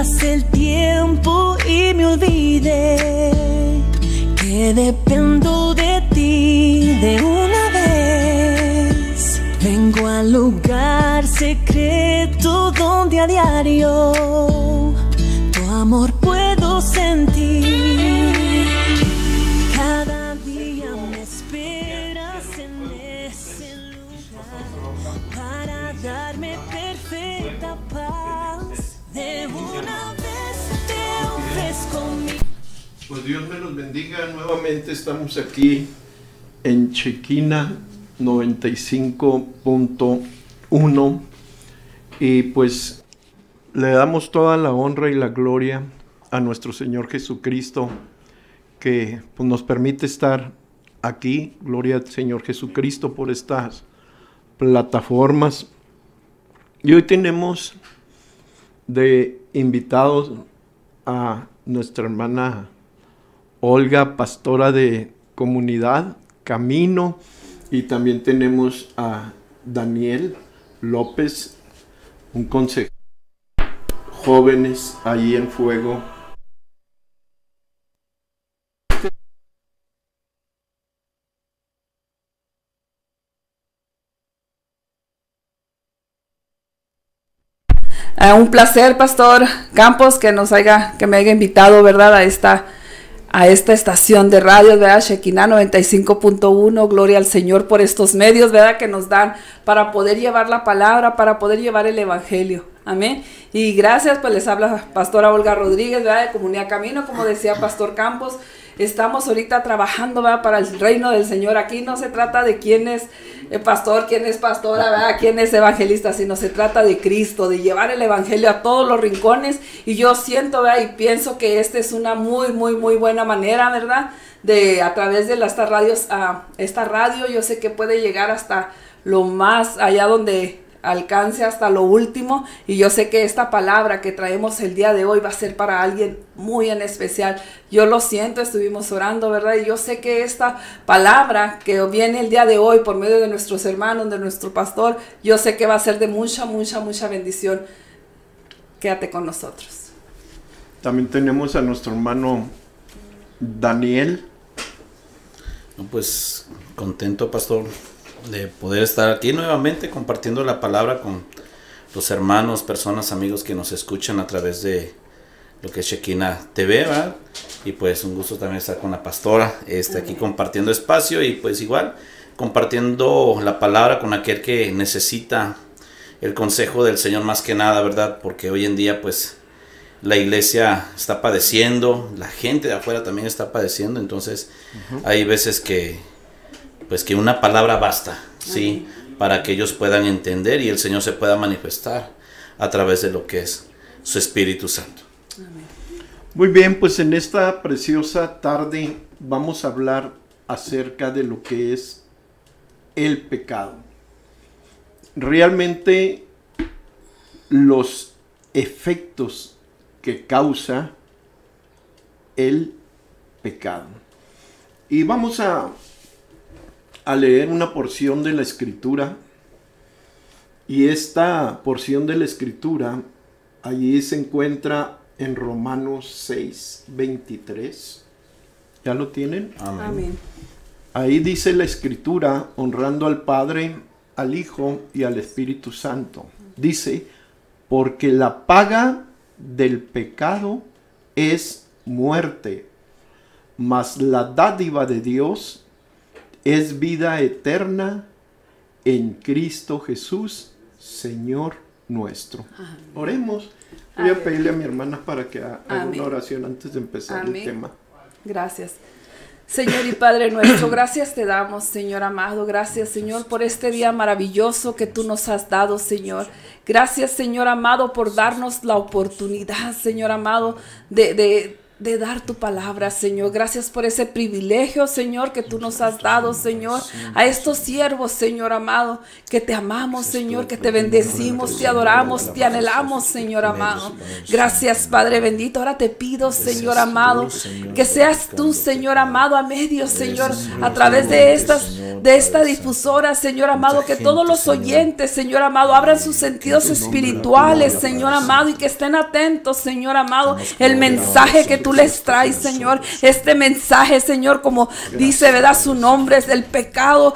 pase el tiempo y me olvide que dependo de ti de una vez. Vengo al lugar secreto donde a diario tu amor puedo sentir. Cada día me esperas en ese lugar para darme perfecta paz. De una vez te ofrezco mi... Pues Dios me los bendiga. Nuevamente estamos aquí en Shekinah 95.1 y pues le damos toda la honra y la gloria a nuestro Señor Jesucristo que pues, nos permite estar aquí. Gloria al Señor Jesucristo por estas plataformas. Y hoy tenemos de invitados a nuestra hermana Olga, pastora de Comunidad Camino, y también tenemos a Daniel López, un consejero jóvenes allí en Fuego. Un placer, Pastor Campos, que me haya invitado, ¿verdad?, a esta estación de radio, ¿verdad? Shekinah 95.1, gloria al Señor por estos medios, ¿verdad?, que nos dan para poder llevar la palabra, para poder llevar el evangelio. Amén. Y gracias, pues les habla Pastora Olga Rodríguez, ¿verdad?, de Comunidad Camino, como decía Pastor Campos. Estamos ahorita trabajando, ¿verdad?, para el reino del Señor. Aquí no se trata de quién es pastor, quién es pastora, ¿verdad?, quién es evangelista, sino se trata de Cristo, de llevar el evangelio a todos los rincones. Y yo siento, ¿verdad?, y pienso que esta es una muy buena manera, ¿verdad?, de a través de esta radio, yo sé que puede llegar hasta lo más allá donde alcance, hasta lo último, y yo sé que esta palabra que traemos el día de hoy va a ser para alguien muy en especial. Yo lo siento, estuvimos orando, ¿verdad? Y yo sé que esta palabra que viene el día de hoy por medio de nuestros hermanos, de nuestro pastor, yo sé que va a ser de mucha bendición. Quédate con nosotros. También tenemos a nuestro hermano Daniel. Pues contento, pastor, de poder estar aquí nuevamente compartiendo la palabra con los hermanos, personas, amigos que nos escuchan a través de lo que es Shekinah TV, ¿verdad? Y pues un gusto también estar con la pastora aquí compartiendo espacio y pues igual compartiendo la palabra con aquel que necesita el consejo del Señor más que nada, ¿verdad? Porque hoy en día pues la iglesia está padeciendo, la gente de afuera también está padeciendo, entonces hay veces que pues que una palabra basta, ¿sí?, para que ellos puedan entender y el Señor se pueda manifestar a través de lo que es su Espíritu Santo. Amén. Muy bien, pues en esta preciosa tarde vamos a hablar acerca de lo que es el pecado. Realmente los efectos que causa el pecado. Y vamos a leer una porción de la Escritura, y esta porción de la Escritura allí se encuentra en Romanos 6:23. ¿Ya lo tienen? Amén. Ahí dice la Escritura, honrando al Padre, al Hijo y al Espíritu Santo. Dice, porque la paga del pecado es muerte, mas la dádiva de Dios es vida eterna en Cristo Jesús, Señor nuestro. Amén. Oremos. Voy a pedirle a mi hermana para que haga una oración antes de empezar el tema. Gracias. Señor y Padre nuestro, gracias te damos, Señor amado. Gracias, Señor, por este día maravilloso que tú nos has dado, Señor. Gracias, Señor amado, por darnos la oportunidad, Señor amado, de de dar tu palabra, Señor. Gracias por ese privilegio, Señor, que tú nos has dado, Señor, a estos siervos, Señor amado, que te amamos, Señor, que te bendecimos, te adoramos, te anhelamos, Señor amado. Gracias, Padre bendito. Ahora te pido, Señor amado, que seas tú, Señor amado, a medio, Señor, a través de esta difusora, Señor amado, que todos los oyentes, Señor amado, abran sus sentidos espirituales, Señor amado, y que estén atentos, Señor amado, el mensaje que tú les traes, Señor. Este mensaje, Señor, como dice, ¿verdad? Su nombre es el pecado,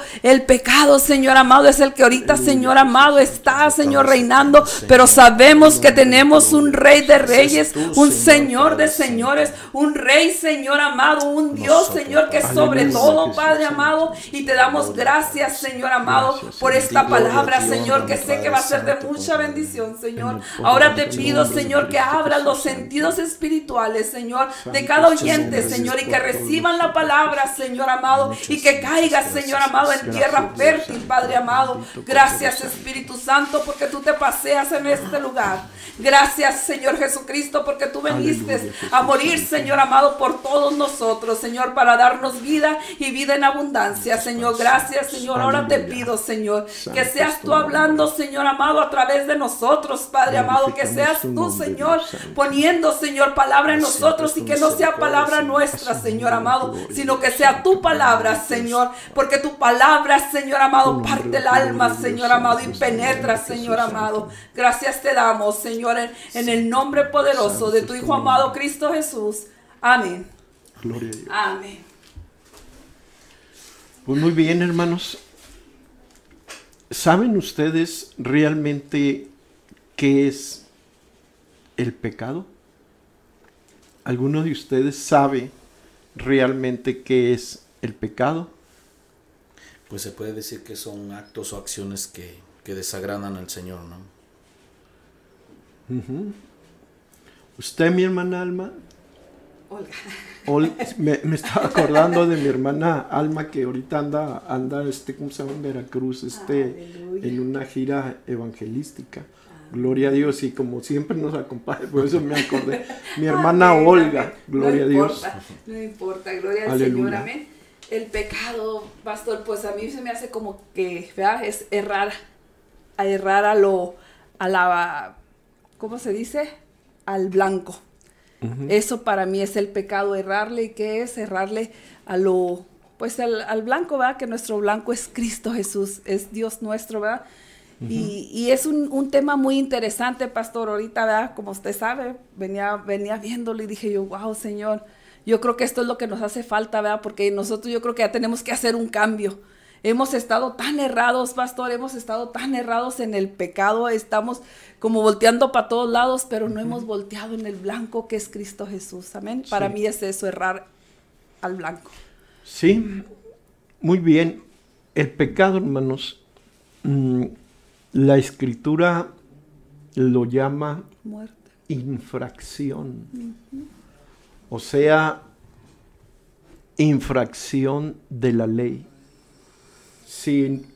Señor amado, es el que ahorita, Señor amado, está, Señor, reinando, pero sabemos que tenemos un Rey de reyes, un Señor de señores, un Rey, Señor amado, un Dios, Señor, que es sobre todo, Padre amado, y te damos gracias, Señor amado, por esta palabra, Señor, que sé que va a ser de mucha bendición, Señor. Ahora te pido, Señor, que abras los sentidos espirituales, Señor, de cada oyente, Señor, y que reciban la palabra, Señor amado, y que caiga, Señor amado, en tierra fértil, Padre amado. Gracias, Espíritu Santo, porque tú te paseas en este lugar. Gracias, Señor Jesucristo, porque tú viniste a morir, Señor amado, por todos nosotros, Señor, para darnos vida y vida en abundancia, Señor. Gracias, Señor. Ahora te pido, Señor, que seas tú hablando, Señor amado, a través de nosotros, Padre amado, que seas tú, Señor, poniendo, Señor, palabra en nosotros, y que no sea palabra nuestra, Señor amado, sino que sea tu palabra, Señor, porque tu palabra, Señor amado, parte el alma, Señor amado, y penetra, Señor amado. Gracias te damos, Señor, en el nombre poderoso de tu Hijo amado Cristo Jesús. Amén. Gloria a Dios. Amén. Pues muy bien, hermanos. ¿Saben ustedes realmente qué es el pecado? ¿Alguno de ustedes sabe realmente qué es el pecado? Pues se puede decir que son actos o acciones que desagradan al Señor, ¿no? ¿Usted, mi hermana Alma? Olga. Me estaba acordando de mi hermana Alma, que ahorita anda ¿cómo se llama? En Veracruz, en una gira evangelística. Gloria a Dios, y como siempre nos acompaña, por eso me acordé. Mi hermana Olga, gloria a Dios. No importa, gloria al Aleluya. Señor, amén. El pecado, pastor, pues a mí se me hace como que, ¿verdad? Es errar ¿cómo se dice? Al blanco. Eso para mí es el pecado, errarle. ¿Y qué es? Errarle al blanco, ¿verdad? Que nuestro blanco es Cristo Jesús, es Dios nuestro, ¿verdad? Y es un tema muy interesante, pastor. Ahorita, ¿verdad? Como usted sabe, venía viéndolo y dije yo, wow, Señor, yo creo que esto es lo que nos hace falta, ¿verdad? Porque nosotros yo creo que ya tenemos que hacer un cambio. Hemos estado tan errados, pastor, hemos estado tan errados en el pecado, estamos como volteando para todos lados, pero no hemos volteado en el blanco que es Cristo Jesús, amén. Sí. Para mí es eso, errar al blanco. Sí, muy bien. El pecado, hermanos, la Escritura lo llama muerte, infracción. O sea, infracción de la ley. Si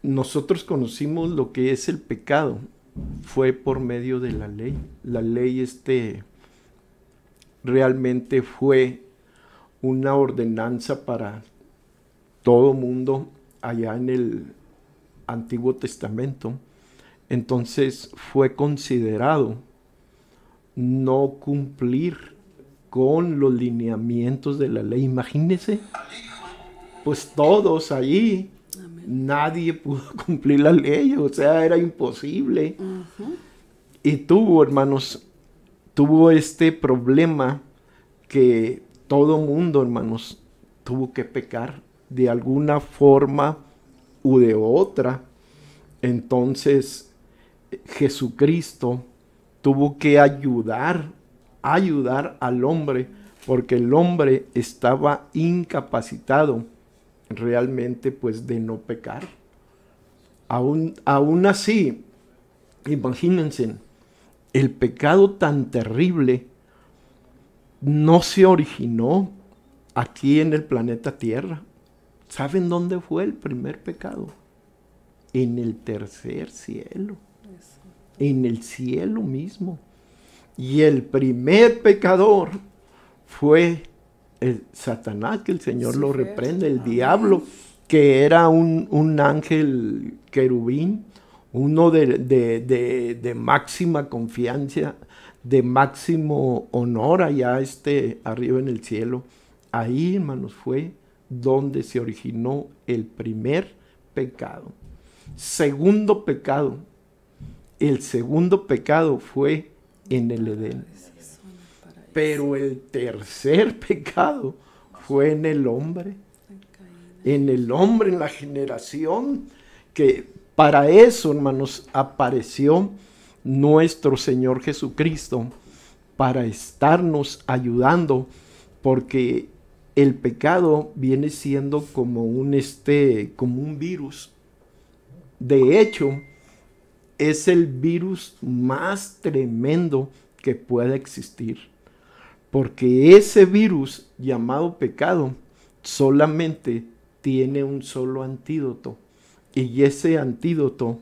nosotros conocimos lo que es el pecado, fue por medio de la ley. La ley realmente fue una ordenanza para todo mundo allá en el Antiguo Testamento. Entonces fue considerado no cumplir con los lineamientos de la ley. Imagínense, pues todos allí, nadie pudo cumplir la ley, o sea, era imposible. Y tuvo, hermanos, este problema que todo mundo, hermanos, tuvo que pecar de alguna forma u de otra. Entonces, Jesucristo tuvo que ayudar al hombre, porque el hombre estaba incapacitado realmente, pues, de no pecar. Aún así, imagínense, el pecado tan terrible no se originó aquí en el planeta Tierra. ¿Saben dónde fue el primer pecado? En el tercer cielo. En el cielo mismo. Y el primer pecador fue el Satanás, que el Señor lo Lucifer. reprende, el diablo, que era un ángel querubín, uno de máxima confianza, de máximo honor allá arriba en el cielo. Ahí, hermanos, fue donde se originó el primer pecado. Segundo pecado. El segundo pecado fue en el Edén. Pero el tercer pecado fue en el hombre. En el hombre, en la generación, que para eso, hermanos, apareció nuestro Señor Jesucristo, para estarnos ayudando, porque el pecado viene siendo como un virus. De hecho, es el virus más tremendo que pueda existir, porque ese virus llamado pecado solamente tiene un solo antídoto, y ese antídoto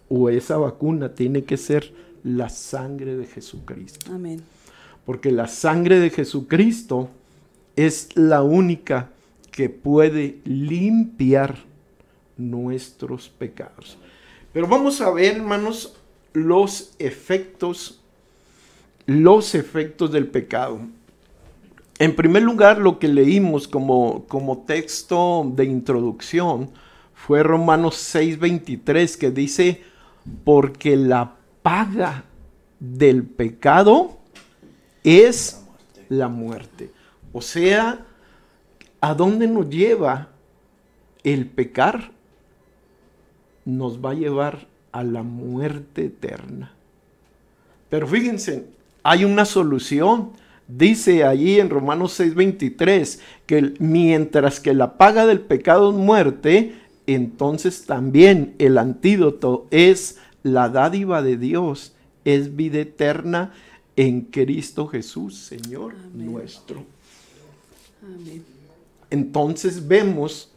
o esa vacuna tiene que ser la sangre de Jesucristo. Amén. Porque la sangre de Jesucristo es la única que puede limpiar nuestros pecados. Pero vamos a ver, hermanos, los efectos del pecado. En primer lugar, lo que leímos como texto de introducción fue Romanos 6:23, que dice: porque la paga del pecado es la muerte. O sea, ¿a dónde nos lleva el pecar? Nos va a llevar a la muerte eterna. Pero fíjense, hay una solución. Dice allí en Romanos 6:23 que mientras que la paga del pecado es muerte, entonces también el antídoto es la dádiva de Dios, es vida eterna en Cristo Jesús, Señor nuestro. Amén. Entonces vemos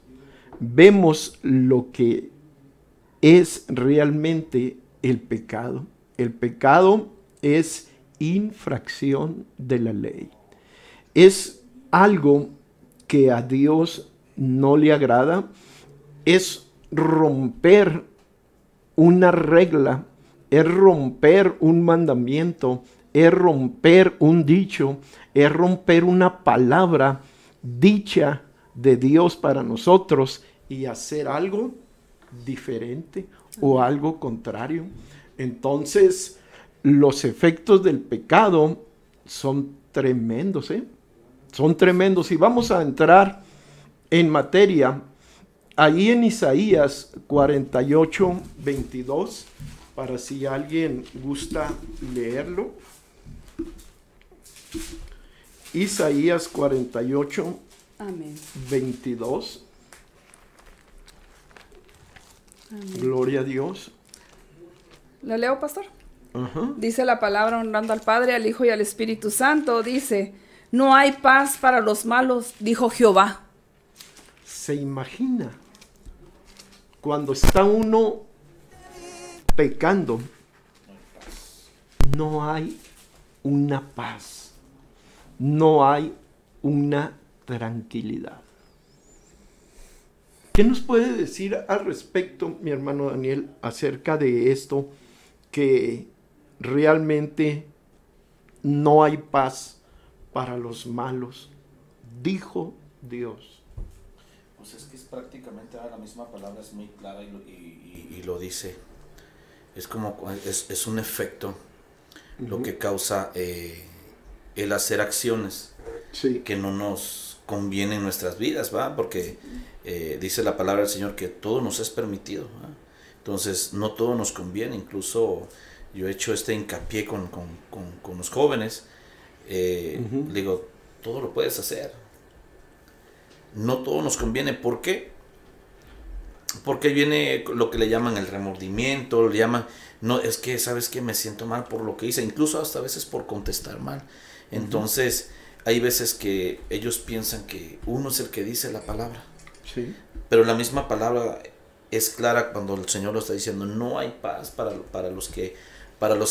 lo que es realmente el pecado. El pecado es infracción de la ley. Es algo que a Dios no le agrada. Es romper una regla, es romper un mandamiento, es romper un dicho, es romper una palabra dicha de Dios para nosotros y hacer algo diferente o algo contrario. Entonces, los efectos del pecado son tremendos, son tremendos. Y vamos a entrar en materia ahí en Isaías 48:22, para si alguien gusta leerlo. Isaías 48:22. Amén. Amén. Gloria a Dios. ¿Lo leo, pastor? Ajá. Dice la palabra, honrando al Padre, al Hijo y al Espíritu Santo. Dice: no hay paz para los malos, dijo Jehová. Se imagina cuando está uno pecando, no hay una paz, no hay una tranquilidad. ¿Qué nos puede decir al respecto, mi hermano Daniel, acerca de esto, que realmente no hay paz para los malos? Dijo Dios. Pues es que es prácticamente la misma palabra, es muy clara y lo dice. Es como, es un efecto lo que causa el hacer acciones que no nos convienen en nuestras vidas, ¿va? Porque dice la palabra del Señor que todo nos es permitido, ¿va? Entonces no todo nos conviene. Incluso yo he hecho este hincapié con los jóvenes. Le digo, todo lo puedes hacer. No todo nos conviene. ¿Por qué? Porque viene lo que le llaman el remordimiento, le llaman, no, es que sabes que me siento mal por lo que hice, incluso hasta a veces por contestar mal. Entonces, hay veces que ellos piensan que uno es el que dice la palabra. Sí. Pero la misma palabra es clara cuando el Señor lo está diciendo, no hay paz para los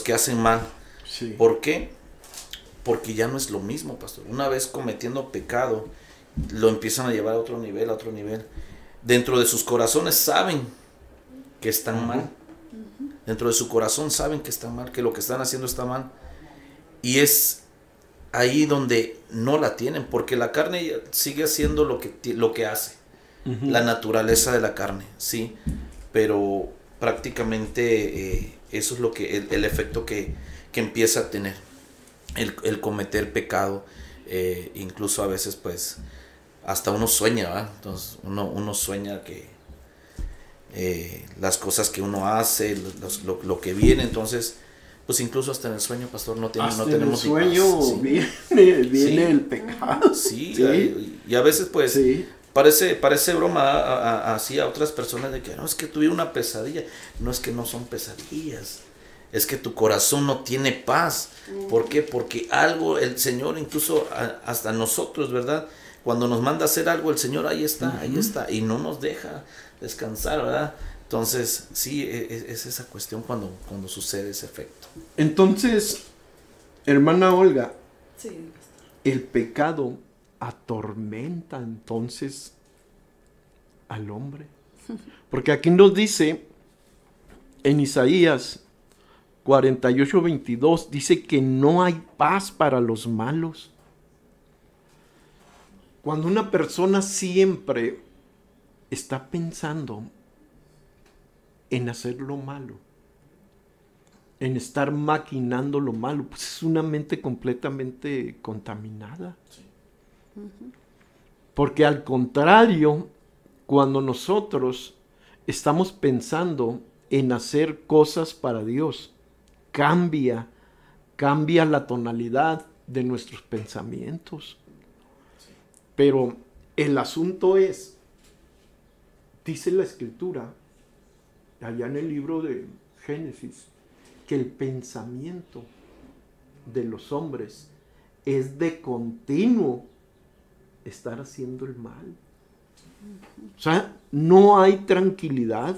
que hacen mal. Sí. ¿Por qué? porque ya no es lo mismo, pastor. Una vez cometiendo pecado, lo empiezan a llevar a otro nivel, a otro nivel. Dentro de sus corazones saben que están mal. Dentro de su corazón saben que están mal, que lo que están haciendo está mal. Y es ahí donde no la tienen, porque la carne sigue haciendo lo que hace. La naturaleza de la carne, sí. Pero prácticamente eso es lo que el efecto que empieza a tener. El cometer pecado. Incluso a veces pues hasta uno sueña, ¿verdad? Entonces uno sueña que las cosas que uno hace, lo que viene, entonces pues incluso hasta en el sueño, pastor, no tenemos en el sueño sí. viene el pecado. Sí, y a veces pues parece broma así a otras personas de que no, es que tuve una pesadilla. No, es que no son pesadillas, es que tu corazón no tiene paz. ¿Por qué? Porque algo, el Señor, incluso hasta nosotros, ¿verdad? Cuando nos manda a hacer algo, el Señor ahí está, y no nos deja descansar, ¿verdad? Entonces, sí, es esa cuestión cuando sucede ese efecto. Entonces, hermana Olga, Sí. el pecado atormenta entonces al hombre. Porque aquí nos dice, en Isaías 48:22, dice que no hay paz para los malos. Cuando una persona siempre está pensando en hacer lo malo, en estar maquinando lo malo, pues es una mente completamente contaminada. Porque al contrario, cuando nosotros estamos pensando en hacer cosas para Dios, cambia la tonalidad de nuestros pensamientos. Pero el asunto es, dice la Escritura, allá en el libro de Génesis, que el pensamiento de los hombres es de continuo estar haciendo el mal. O sea, no hay tranquilidad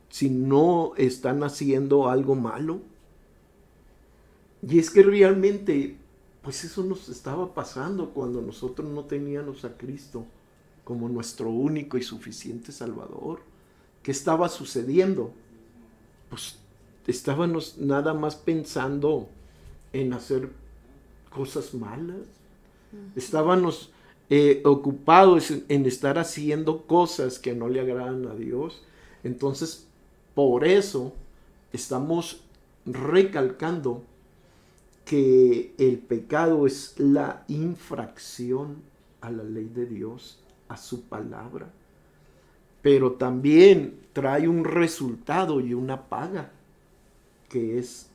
si no están haciendo algo malo. Y es que realmente, pues eso nos estaba pasando cuando nosotros no teníamos a Cristo como nuestro único y suficiente Salvador. ¿Qué estaba sucediendo? Pues estábamos nada más pensando en hacer cosas malas. Estábamos ocupados en estar haciendo cosas que no le agradan a Dios. Entonces, por eso estamos recalcando que el pecado es la infracción a la ley de Dios, a su palabra. Pero también trae un resultado y una paga, que es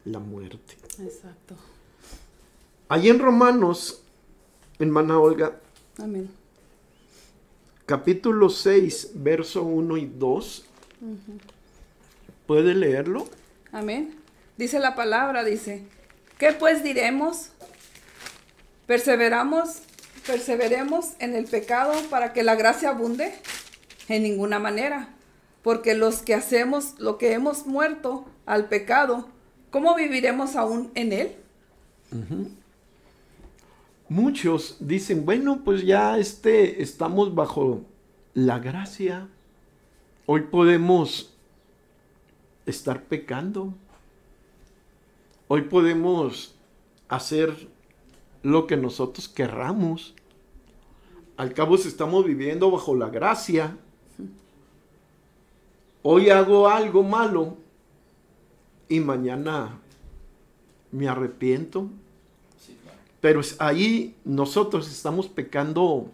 la muerte. Exacto. Allí en Romanos, hermana Olga, Amén. capítulo 6, verso 1 y 2. ¿Puede leerlo? Amén. Dice la palabra, dice, ¿qué pues diremos? ¿Perseveremos en el pecado para que la gracia abunde? En ninguna manera, porque los que hacemos lo que hemos muerto al pecado, ¿cómo viviremos aún en él? Muchos dicen, bueno, pues ya estamos bajo la gracia. Hoy podemos estar pecando. Hoy podemos hacer lo que nosotros querramos. Al cabo estamos viviendo bajo la gracia. Hoy hago algo malo y mañana me arrepiento. Pero ahí nosotros estamos pecando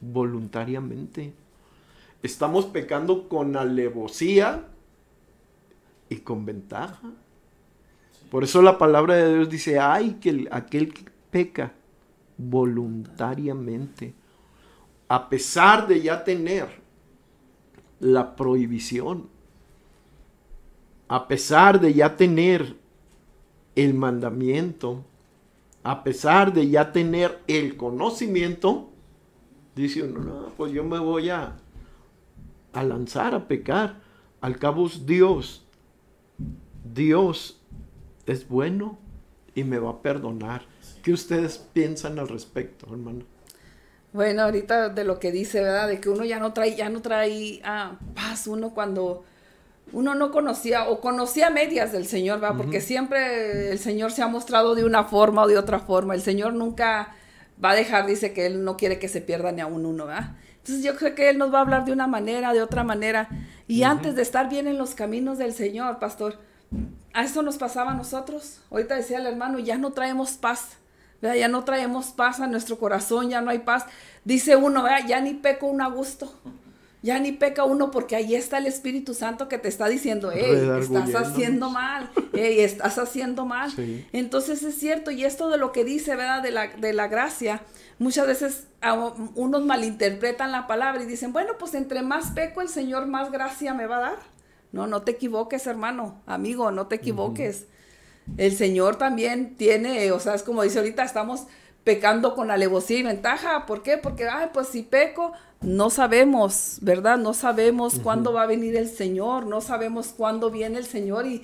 voluntariamente. Estamos pecando con alevosía y con ventaja. Por eso la palabra de Dios dice, ay, que aquel que peca voluntariamente, a pesar de ya tener la prohibición, a pesar de ya tener el mandamiento, a pesar de ya tener el conocimiento, dice uno, no, pues yo me voy a lanzar a pecar. Al cabo Dios es bueno y me va a perdonar. ¿Qué ustedes piensan al respecto, hermano? Bueno, ahorita de lo que dice, ¿verdad? De que uno ya no trae paz, uno cuando uno no conocía o conocía medias del Señor, ¿verdad? Porque siempre el Señor se ha mostrado de una forma o de otra forma. El Señor nunca va a dejar, dice que Él no quiere que se pierda ni aún uno, ¿verdad? Entonces yo creo que Él nos va a hablar de una manera, de otra manera. Y antes de estar bien en los caminos del Señor, pastor, a eso nos pasaba a nosotros. Ahorita decía el hermano, ya no traemos paz, ¿verdad? Ya no traemos paz a nuestro corazón, ya no hay paz. Dice uno, ¿verdad? Ya ni peco uno a gusto. Ya ni peca uno porque ahí está el Espíritu Santo que te está diciendo, estás haciendo mal, estás haciendo mal. Sí. Entonces es cierto, y esto de lo que dice, ¿verdad? De la gracia, muchas veces unos malinterpretan la palabra y dicen, bueno, pues entre más peco el Señor más gracia me va a dar. No te equivoques, hermano, amigo, no te equivoques. El Señor también tiene, o sea, es como dice ahorita, estamos pecando con alevosía y ventaja. ¿Por qué? Porque, pues si peco, no sabemos, ¿verdad? No sabemos cuándo va a venir el Señor, no sabemos cuándo viene el Señor y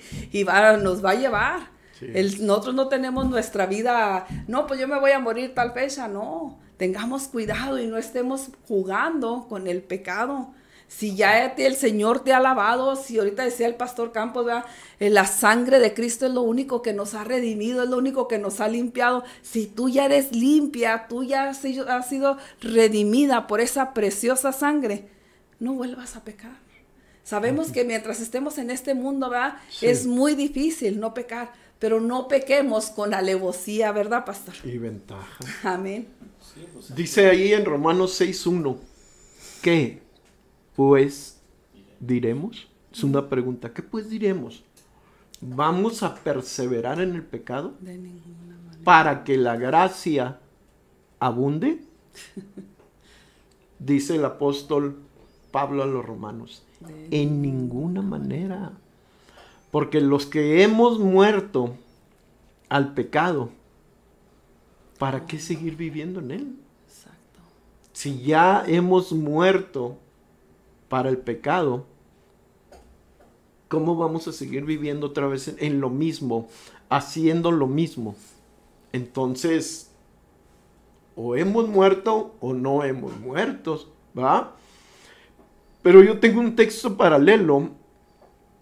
nos va a llevar. Sí. Nosotros no tenemos nuestra vida, no, pues yo me voy a morir tal fecha, no. Tengamos cuidado y no estemos jugando con el pecado. Si ya el Señor te ha lavado, si ahorita decía el pastor Campos, ¿verdad? La sangre de Cristo es lo único que nos ha redimido, es lo único que nos ha limpiado. Si tú ya eres limpia, tú ya has sido redimida por esa preciosa sangre, no vuelvas a pecar. Sabemos que mientras estemos en este mundo, ¿verdad? Sí. Es muy difícil no pecar, pero no pequemos con alevosía, ¿verdad, pastor? Y ventaja. Amén. Dice ahí en Romanos 6:1, ¿qué pues diremos? Es una pregunta. ¿Qué pues diremos? ¿Vamos a perseverar en el pecado? De ninguna manera. ¿Para que la gracia abunde? Dice el apóstol Pablo a los romanos. En ninguna manera. Porque los que hemos muerto al pecado, ¿para qué seguir viviendo en él? Exacto. Si ya hemos muerto para el pecado, ¿cómo vamos a seguir viviendo otra vez en lo mismo, haciendo lo mismo? Entonces, o hemos muerto o no hemos muerto, ¿va? Pero yo tengo un texto paralelo,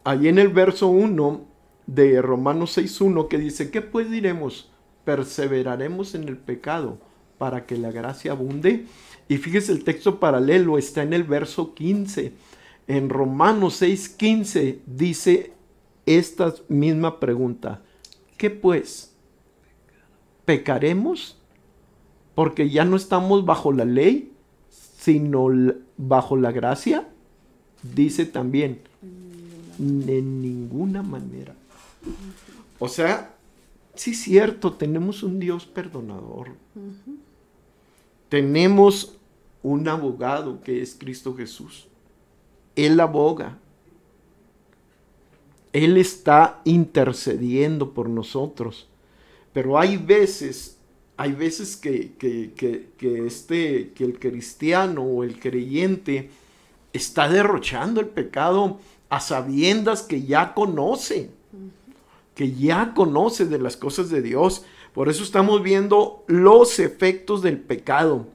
ahí en el verso 1 de Romanos 6:1, que dice, ¿qué pues diremos? ¿Perseveraremos en el pecado para que la gracia abunde? Y fíjese, el texto paralelo está en el verso 15. En Romanos 6:15 dice esta misma pregunta. ¿Qué pues? ¿Pecaremos? Porque ya no estamos bajo la ley, sino bajo la gracia. Dice también, en ninguna manera. O sea, sí es cierto, tenemos un Dios perdonador. Tenemos un abogado que es Cristo Jesús. Él aboga. Él está intercediendo por nosotros. Pero hay veces que el cristiano o el creyente está derrochando el pecado a sabiendas que ya conoce. Que ya conoce de las cosas de Dios. Por eso estamos viendo los efectos del pecado.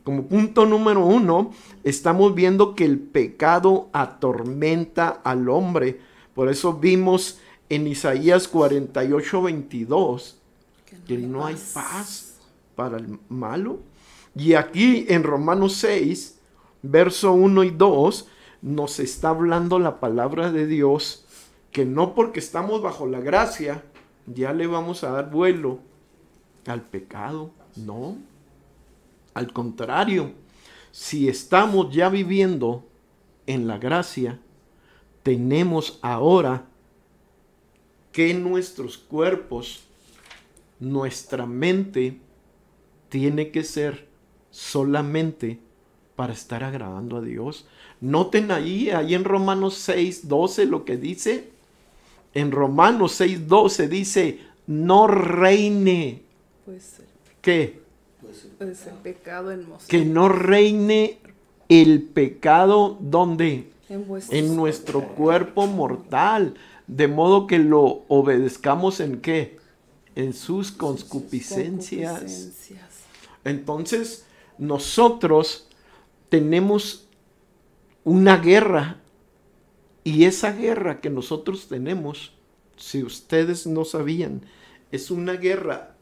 Como punto número 1, estamos viendo que el pecado atormenta al hombre. Por eso vimos en Isaías 48:22 que no hay paz para el malo. Y aquí en Romanos 6, verso 1 y 2, nos está hablando la palabra de Dios que no porque estamos bajo la gracia ya le vamos a dar vuelo al pecado, no. Al contrario, si estamos ya viviendo en la gracia, tenemos ahora que nuestros cuerpos, nuestra mente, tiene que ser solamente para estar agradando a Dios. Noten ahí en Romanos 6:12 lo que dice. En Romanos 6:12 dice, no reine. Pues, ¿qué? Pues el pecado en nosotros. Que no reine el pecado, ¿dónde? En nuestro cuerpo mortal. De modo que lo obedezcamos ¿en qué? en sus concupiscencias. Concupiscencias. Entonces, nosotros tenemos una guerra, y esa guerra que nosotros tenemos, si ustedes no sabían, es una guerra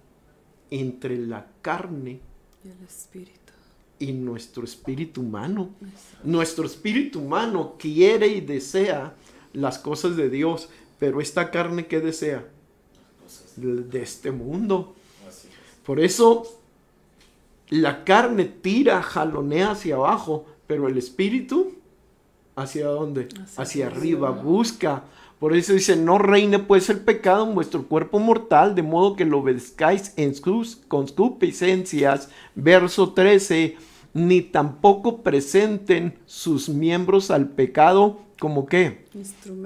entre la carne Y el espíritu. y nuestro espíritu humano. Nuestro espíritu humano quiere y desea las cosas de Dios, pero esta carne, ¿qué desea? De este mundo. Por eso la carne tira, jalonea hacia abajo, pero el espíritu, ¿hacia dónde? Hacia arriba, busca. Por eso dice, no reine pues el pecado en vuestro cuerpo mortal, de modo que lo obedezcáis en sus concupiscencias. Verso 13, ni tampoco presenten sus miembros al pecado, ¿como qué?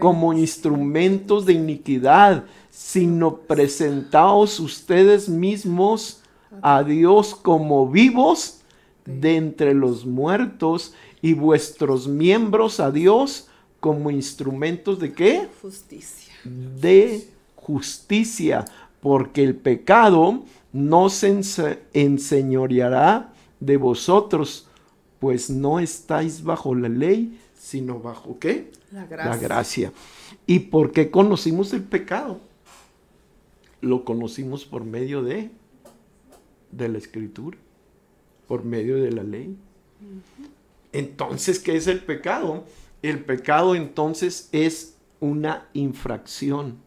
Como instrumentos de iniquidad, sino presentaos ustedes mismos a Dios como vivos de entre los muertos, y vuestros miembros a Dios como instrumentos de ¿qué? Justicia. De justicia, porque el pecado no se enseñoreará de vosotros, pues no estáis bajo la ley, sino bajo ¿qué? La gracia. La gracia. ¿Y por qué conocimos el pecado? Lo conocimos por medio de la Escritura, por medio de la ley. Entonces, ¿qué es el pecado? El pecado entonces es una infracción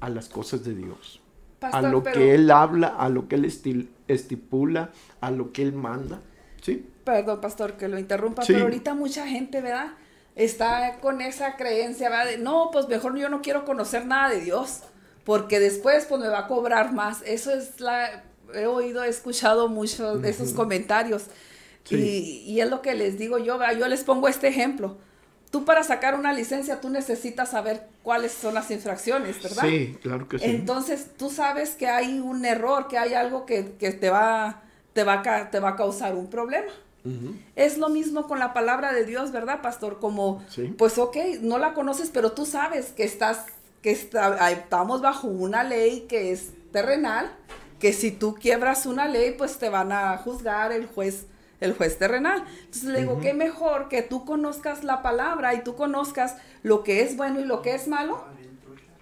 a las cosas de Dios. Pastor, a lo que Él habla, a lo que Él estipula, a lo que Él manda. ¿Sí? Perdón, pastor, que lo interrumpa, Sí. pero ahorita mucha gente, ¿verdad? Está con esa creencia, ¿verdad? De, no, pues mejor yo no quiero conocer nada de Dios, porque después pues me va a cobrar más. Eso es he oído, he escuchado muchos de esos comentarios. Sí. Y es lo que les digo yo, ¿verdad? Yo les pongo este ejemplo. Tú para sacar una licencia, tú necesitas saber cuáles son las infracciones, ¿verdad? Sí, claro que sí. Entonces, tú sabes que hay un error, que hay algo que te va a causar un problema. Ujú. Es lo mismo con la palabra de Dios, ¿verdad, pastor? Como, Sí. pues ok, no la conoces, pero tú sabes que estamos bajo una ley que es terrenal, que si tú quiebras una ley, pues te van a juzgar el juez terrenal. Entonces le digo, qué mejor que tú conozcas la palabra y tú conozcas lo que es bueno y lo que es malo,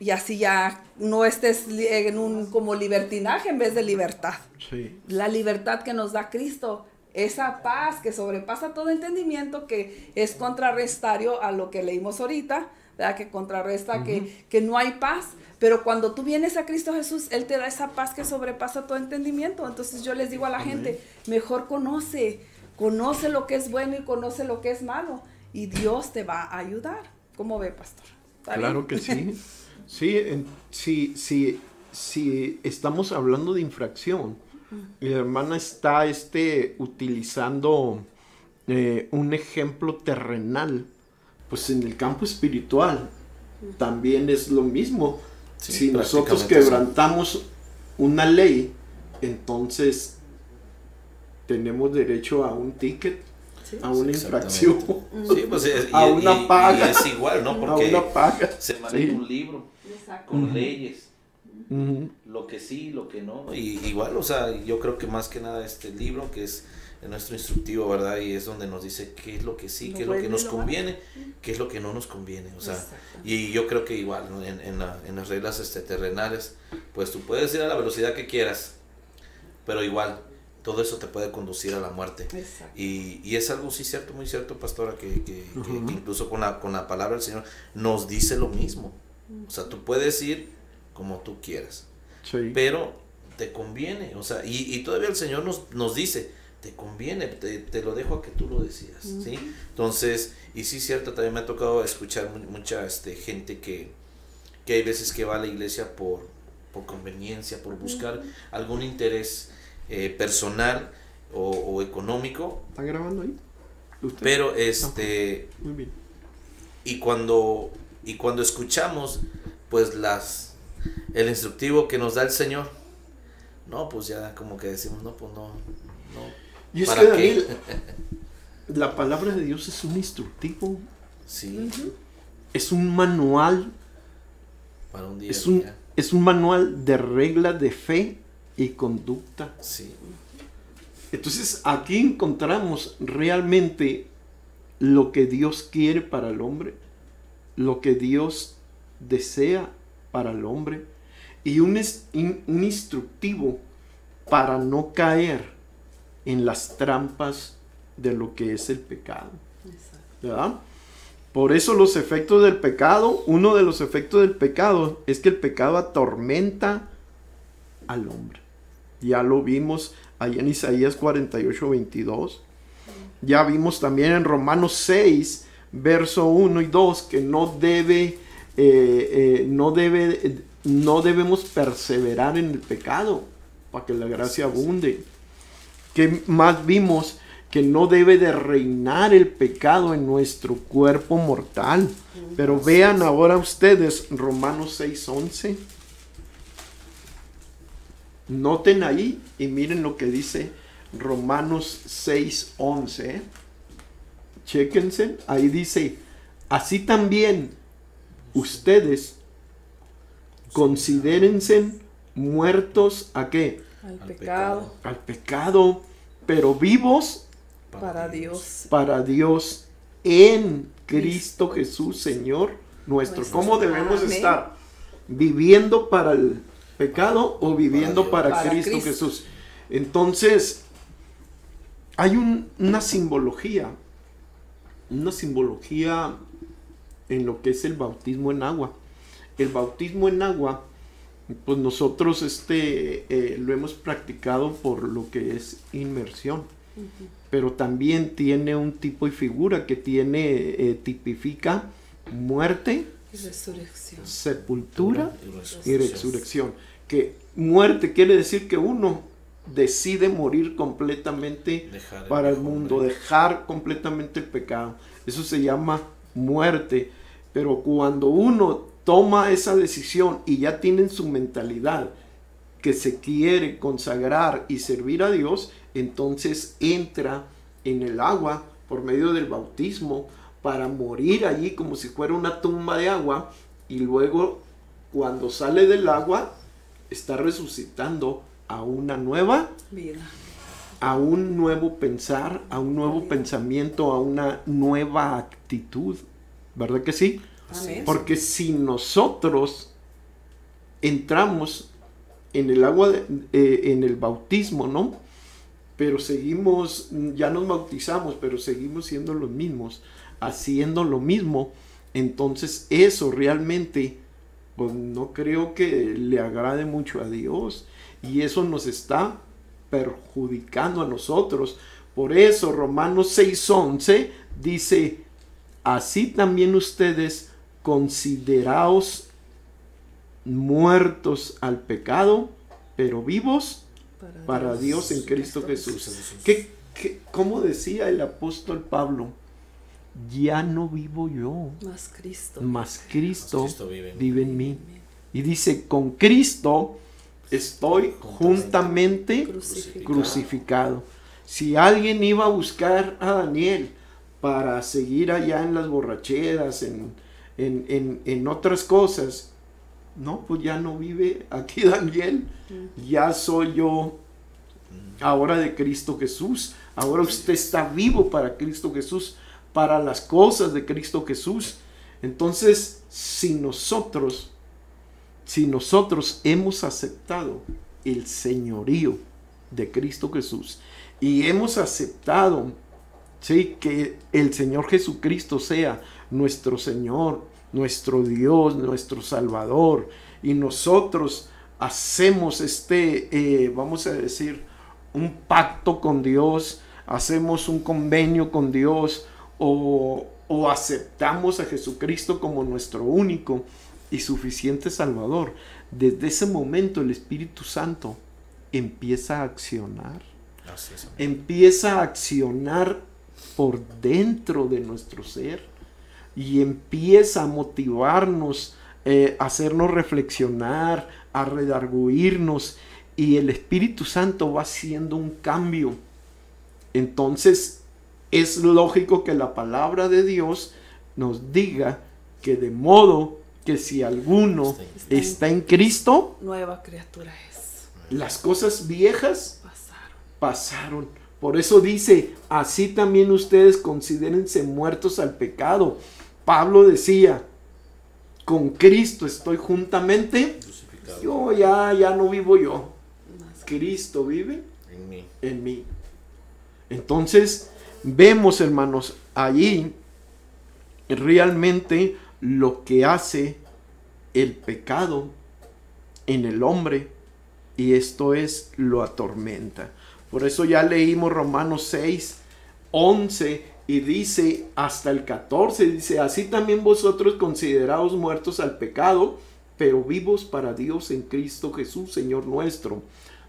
y así ya no estés en un como libertinaje en vez de libertad. Sí. La libertad que nos da Cristo, esa paz que sobrepasa todo entendimiento, que es contrarrestario a lo que leímos ahorita, ¿verdad? Que contrarresta que no hay paz. Pero cuando tú vienes a Cristo Jesús, Él te da esa paz que sobrepasa todo entendimiento. Entonces yo les digo a la gente, mejor conoce lo que es bueno y conoce lo que es malo, y Dios te va a ayudar. ¿Cómo ve, pastor? ¿Está Claro bien? que sí. Si estamos hablando de infracción, mi hermana está utilizando un ejemplo terrenal, pues en el campo espiritual también es lo mismo. Sí, si nosotros prácticamente quebrantamos una ley, entonces tenemos derecho a un ticket, Sí. a una Exactamente. infracción, Sí, pues a una paga. y es igual, ¿no? a Porque una paga. se maneja Sí. un libro Exacto. con leyes, Ujú. lo que sí, lo que no. Y igual, o sea, yo creo que más que nada este libro que es nuestro instructivo, ¿verdad? Y es donde nos dice qué es lo que sí, Lo qué es lo que bueno y nos lo conviene, qué es lo que no nos conviene, o sea. Exacto. Y yo creo que igual, ¿no? en las reglas terrenales, pues tú puedes ir a la velocidad que quieras, pero igual, todo eso te puede conducir a la muerte. Exacto. Y es algo sí cierto, muy cierto, pastora, que incluso con la palabra del Señor nos dice lo mismo. O sea, tú puedes ir como tú quieras, Sí. pero te conviene, o sea, y todavía el Señor nos dice, te conviene, te lo dejo a que tú lo decidas, ¿sí? Entonces, y sí cierto, también me ha tocado escuchar mucha gente que hay veces que va a la iglesia por conveniencia, por buscar algún interés personal o económico, ¿Está grabando ahí? ¿Usted? pero Muy bien. y cuando escuchamos pues el instructivo que nos da el Señor, no, pues ya como que decimos, no, pues no Y es ¿para que, qué? Daniel, la palabra de Dios es un instructivo, Sí, es un manual, para un día es a día. es un manual de reglas de fe y conducta. Sí. Entonces aquí encontramos realmente lo que Dios quiere para el hombre, lo que Dios desea para el hombre, y un instructivo para no caer en las trampas de lo que es el pecado. ¿Verdad? Por eso los efectos del pecado, uno de los efectos del pecado es que el pecado atormenta al hombre. Ya lo vimos allá en Isaías 48:22. Ya vimos también en Romanos 6, verso 1 y 2, que no debemos perseverar en el pecado para que la gracia abunde. Que más vimos que no debe de reinar el pecado en nuestro cuerpo mortal. Pero vean ahora ustedes Romanos 6:11. Noten ahí y miren lo que dice Romanos 6:11. Chéquense, ahí dice: así también ustedes considérense muertos ¿a qué? Al pecado. Al pecado, pero vivos Para Dios. en Cristo Jesús, Señor nuestro. ¿Cómo debemos Amén. estar? ¿Viviendo para el pecado o viviendo para Cristo Jesús? Entonces, hay una simbología en lo que es el bautismo en agua. El bautismo en agua, pues nosotros lo hemos practicado por lo que es inmersión. Pero también tiene un tipo y figura que tipifica muerte, Y resurrección. sepultura y resurrección. Que muerte quiere decir que uno decide morir completamente para el mundo, dejar completamente el pecado. Eso se llama muerte. Pero cuando uno toma esa decisión y ya tiene en su mentalidad que se quiere consagrar y servir a Dios, entonces entra en el agua por medio del bautismo para morir allí como si fuera una tumba de agua, y luego cuando sale del agua está resucitando a una nueva Vida. a un nuevo pensar, a un nuevo pensamiento, a una nueva actitud. ¿Verdad que sí? Amén. Porque si nosotros entramos en el agua, en el bautismo, ¿no? Pero seguimos, ya nos bautizamos, pero seguimos siendo los mismos, haciendo lo mismo, entonces eso realmente, pues no creo que le agrade mucho a Dios, y eso nos está perjudicando a nosotros. Por eso Romanos 6:11 dice: así también ustedes consideraos muertos al pecado, pero vivos para Dios en Cristo Jesús. ¿Cómo decía el apóstol Pablo? Ya no vivo yo, mas Cristo vive en mí. Y dice: con Cristo estoy juntamente crucificado. Si alguien iba a buscar a Daniel para seguir allá en las borracheras, en otras cosas, no, pues ya no vive aquí Daniel, ya soy yo ahora de Cristo Jesús. Ahora usted está vivo para Cristo Jesús, para las cosas de Cristo Jesús. Entonces, si nosotros hemos aceptado el señorío de Cristo Jesús y hemos aceptado, ¿sí?, que el Señor Jesucristo sea nuestro Señor, nuestro Dios, nuestro Salvador, y nosotros hacemos vamos a decir, un pacto con Dios, hacemos un convenio con Dios, o aceptamos a Jesucristo como nuestro único y suficiente Salvador, desde ese momento el Espíritu Santo empieza a accionar. Empieza a accionar por dentro de nuestro ser y empieza a motivarnos, a hacernos reflexionar, a redarguirnos, y el Espíritu Santo va haciendo un cambio. Entonces es lógico que la palabra de Dios nos diga que de modo que si alguno está en Cristo, nueva criatura es. las cosas viejas pasaron. Por eso dice, así también ustedes considérense muertos al pecado. Pablo decía, con Cristo estoy juntamente, yo ya no vivo yo, Cristo vive en mí. Entonces vemos, hermanos, allí realmente lo que hace el pecado en el hombre, y esto es, lo atormenta. Por eso ya leímos Romanos 6, 11, y dice hasta el 14, dice, así también vosotros consideraos muertos al pecado, pero vivos para Dios en Cristo Jesús, Señor nuestro.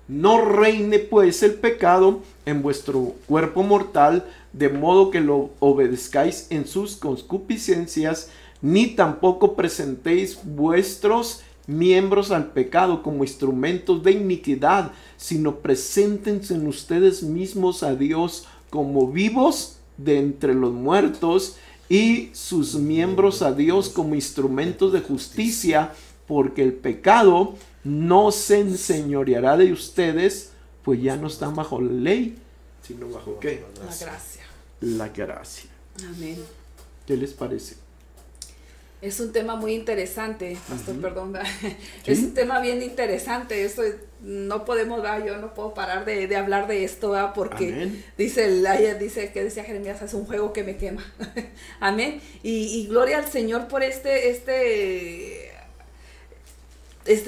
No reine pues el pecado en vuestro cuerpo mortal, de modo que lo obedezcáis en sus concupiscencias, ni tampoco presentéis vuestros miembros al pecado como instrumentos de iniquidad, sino preséntense en ustedes mismos a Dios como vivos de entre los muertos, y sus miembros a Dios como instrumentos de justicia, porque el pecado no se enseñoreará de ustedes, pues ya no están bajo la ley, sino bajo ¿qué? La gracia. La gracia. Amén. ¿Qué les parece? Es un tema muy interesante, pastor, perdón, ¿verdad? ¿Sí? Es un tema bien interesante, eso no podemos, ¿verdad? Yo no puedo parar de hablar de esto, ¿verdad? Porque Amén. dice que decía Jeremías, es un juego que me quema. Amén. Y gloria al Señor por este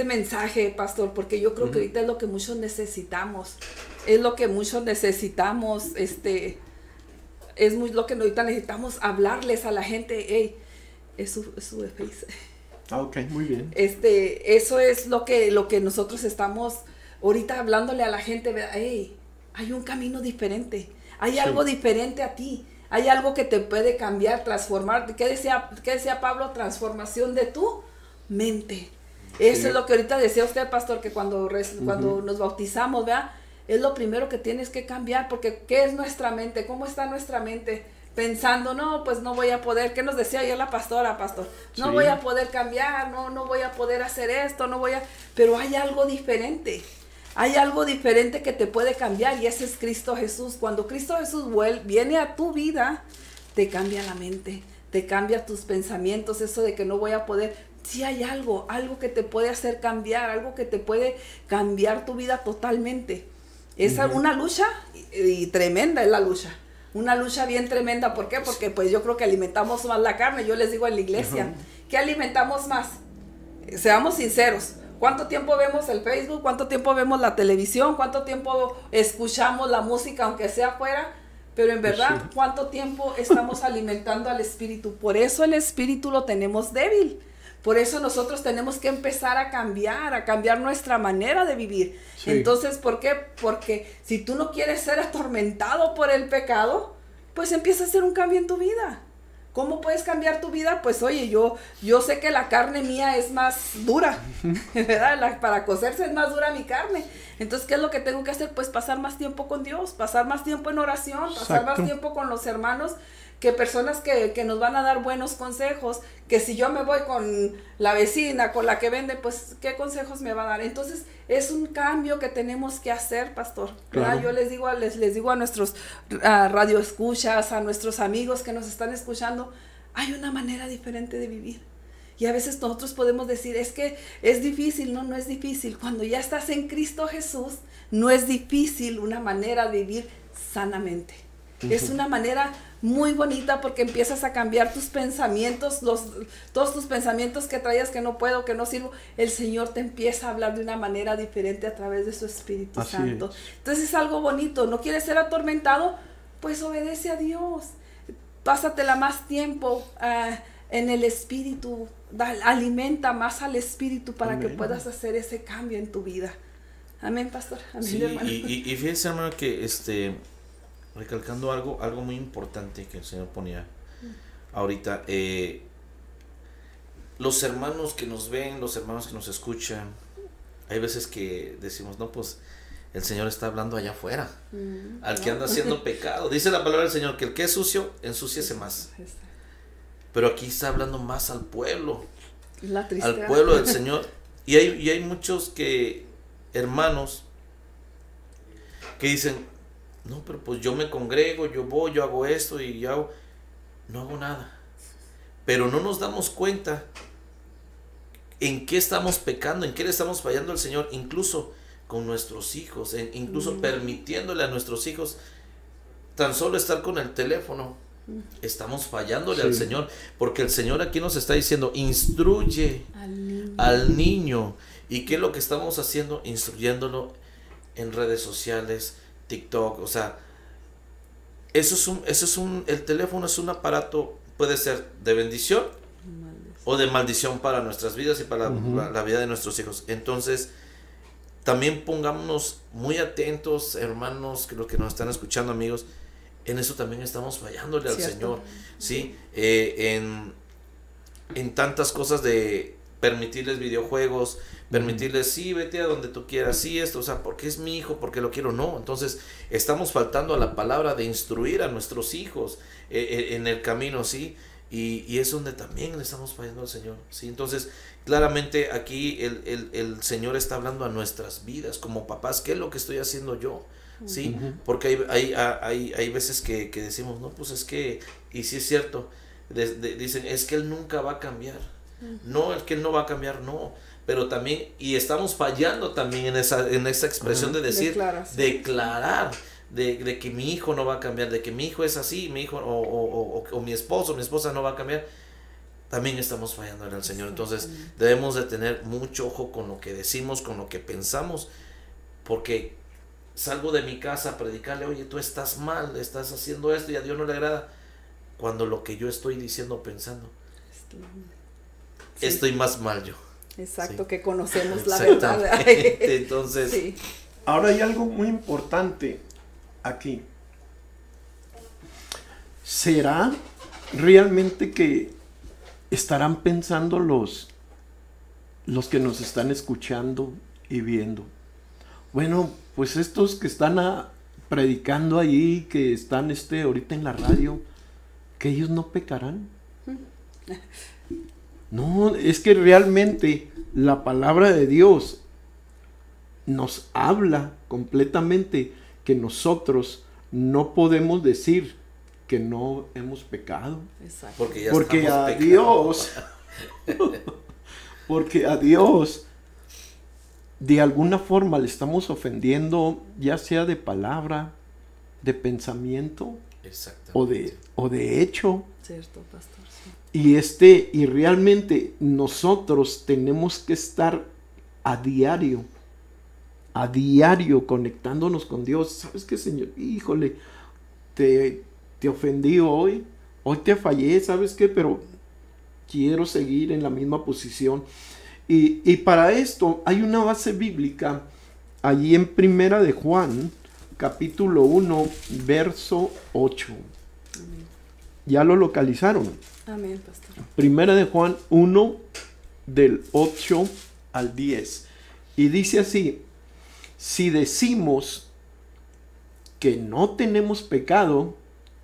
mensaje, pastor, porque yo creo que ahorita es lo que muchos necesitamos, es lo que muchos necesitamos, es lo que ahorita necesitamos hablarles a la gente. Hey, es su face. Ok, muy bien. Eso es lo que nosotros estamos ahorita hablándole a la gente, ¿verdad? Hey, hay un camino diferente, hay algo diferente a ti, hay algo que te puede cambiar, transformar. ¿Qué decía Pablo? Transformación de tu mente. Eso es lo que ahorita decía usted, pastor, que cuando nos bautizamos, ¿verdad? Es lo primero que tienes que cambiar, porque ¿qué es nuestra mente? ¿Cómo está nuestra mente? Pensando, no, pues no voy a poder. ¿Qué nos decía ayer la pastora, pastor? No voy a poder cambiar, no voy a poder hacer esto, pero hay algo diferente. Hay algo diferente que te puede cambiar, y ese es Cristo Jesús. Cuando Cristo Jesús viene a tu vida, te cambia la mente, te cambia tus pensamientos, eso de que no voy a poder. Sí hay algo que te puede hacer cambiar, algo que te puede cambiar tu vida totalmente. Es una lucha y tremenda es la lucha. Una lucha bien tremenda. ¿Por qué? Porque pues yo creo que alimentamos más la carne. Yo les digo en la iglesia, ¿qué alimentamos más? Seamos sinceros. ¿Cuánto tiempo vemos el Facebook? ¿Cuánto tiempo vemos la televisión? ¿Cuánto tiempo escuchamos la música, aunque sea afuera? Pero en verdad, ¿cuánto tiempo estamos alimentando al espíritu? Por eso el espíritu lo tenemos débil. Por eso nosotros tenemos que empezar a cambiar nuestra manera de vivir. Sí. Entonces, ¿por qué? Porque si tú no quieres ser atormentado por el pecado, pues empieza a hacer un cambio en tu vida. ¿Cómo puedes cambiar tu vida? Pues oye, yo sé que la carne mía es más dura, ¿verdad? Para cocerse es más dura mi carne. Entonces, ¿qué es lo que tengo que hacer? Pues pasar más tiempo con Dios, pasar más tiempo en oración, pasar más tiempo con los hermanos, que personas que nos van a dar buenos consejos, que si yo me voy con la vecina, con la que vende, pues, ¿qué consejos me va a dar? Entonces, es un cambio que tenemos que hacer, pastor. Claro. Yo les digo a nuestros radioescuchas, a nuestros amigos que nos están escuchando, hay una manera diferente de vivir. Y a veces nosotros podemos decir, es que es difícil. No es difícil. Cuando ya estás en Cristo Jesús, no es difícil una manera de vivir sanamente. Es una manera muy bonita, porque empiezas a cambiar tus pensamientos, todos tus pensamientos que traías, que no puedo, que no sirvo. El Señor te empieza a hablar de una manera diferente a través de su Espíritu Santo. Entonces es algo bonito. ¿No quieres ser atormentado? Pues obedece a Dios. Pásatela más tiempo en el Espíritu. Alimenta más al Espíritu para que puedas hacer ese cambio en tu vida. Amén, pastor. Amén, sí, hermano. Y fíjense, hermano, que recalcando algo muy importante que el Señor ponía ahorita, los hermanos que nos ven, los hermanos que nos escuchan, hay veces que decimos, no, pues el Señor está hablando allá afuera, al que anda haciendo pecado. Dice la palabra del Señor que el que es sucio, ensúciese más. Pero aquí está hablando más al pueblo. La tristeza. al pueblo del Señor. Y hay muchos hermanos que dicen, no, pero pues yo me congrego, yo voy, yo hago esto y yo no hago nada. Pero no nos damos cuenta en qué estamos pecando, en qué le estamos fallando al Señor, incluso con nuestros hijos, incluso permitiéndole a nuestros hijos tan solo estar con el teléfono. Estamos fallándole al Señor, porque el Señor aquí nos está diciendo, instruye al niño. ¿Y qué es lo que estamos haciendo? Instruyéndolo en redes sociales, TikTok, o sea, el teléfono es un aparato, puede ser de bendición o de maldición para nuestras vidas y para la vida de nuestros hijos. Entonces, también pongámonos muy atentos, hermanos, que los que nos están escuchando, amigos, en eso también estamos fallándole al Señor, ¿sí? En tantas cosas de permitirles videojuegos, permitirles, sí, vete a donde tú quieras, sí, esto, o sea, porque es mi hijo, porque lo quiero, no. Entonces, estamos faltando a la palabra de instruir a nuestros hijos en el camino, ¿sí? Y es donde también le estamos fallando al Señor, ¿sí? Entonces, claramente aquí el Señor está hablando a nuestras vidas, como papás, ¿qué es lo que estoy haciendo yo? ¿Sí? Porque hay veces que decimos, no, pues es que, y sí es cierto, dicen, es que él nunca va a cambiar. No, es que él no va a cambiar, no. Pero también, y estamos fallando también en esa expresión de decir, declarar de que mi hijo no va a cambiar, de que mi hijo es así, mi hijo o mi esposo, mi esposa no va a cambiar. También estamos fallando al Señor. Entonces debemos de tener mucho ojo con lo que decimos, con lo que pensamos, porque salgo de mi casa a predicarle, oye, tú estás mal, estás haciendo esto y a Dios no le agrada, cuando lo que yo estoy diciendo, pensando, estoy más mal yo. Exacto, que conocemos la verdad. Entonces, ahora hay algo muy importante aquí. ¿Será realmente que estarán pensando los que nos están escuchando y viendo? Bueno, pues estos que están predicando ahí, que están ahorita en la radio, que ellos no pecarán. No, es que realmente la palabra de Dios nos habla completamente que nosotros no podemos decir que no hemos pecado. Exacto. Porque a Dios, porque a Dios de alguna forma le estamos ofendiendo, ya sea de palabra, de pensamiento o de hecho. Cierto, pastor. Sí. Y realmente nosotros tenemos que estar a diario conectándonos con Dios. ¿Sabes qué, Señor? Híjole, te ofendí hoy te fallé, ¿sabes qué? Pero quiero seguir en la misma posición. Y para esto hay una base bíblica allí en Primera de Juan, capítulo 1, verso 8. Amén. ¿Ya lo localizaron? Amén, pastor. Primera de Juan 1, del 8 al 10. Y dice así: si decimos que no tenemos pecado,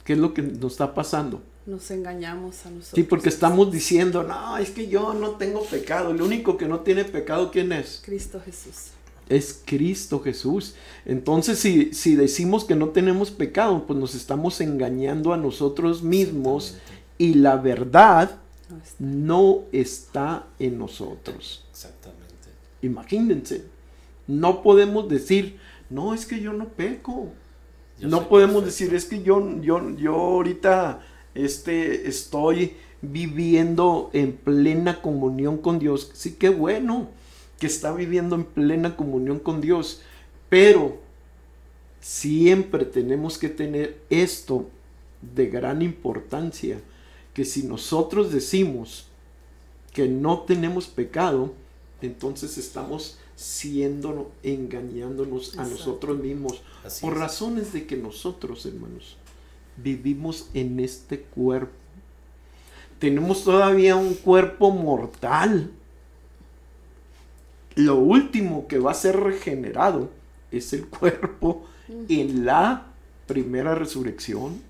¿qué es lo que nos está pasando? Nos engañamos a nosotros. Sí, porque estamos diciendo, no, es que yo no tengo pecado. El único que no tiene pecado, ¿quién es? Cristo Jesús. Es Cristo Jesús. Entonces, si decimos que no tenemos pecado, pues nos estamos engañando a nosotros mismos y la verdad no está en nosotros. Exactamente. Imagínense, no podemos decir, no, es que yo no peco. No podemos decir, es que yo ahorita estoy viviendo en plena comunión con Dios. Sí, qué bueno que está viviendo en plena comunión con Dios, pero siempre tenemos que tener esto de gran importancia, que si nosotros decimos que no tenemos pecado, entonces estamos engañándonos a nosotros mismos. Así por razones de que nosotros, hermanos, vivimos en este cuerpo. Tenemos todavía un cuerpo mortal. Lo último que va a ser regenerado es el cuerpo en la primera resurrección.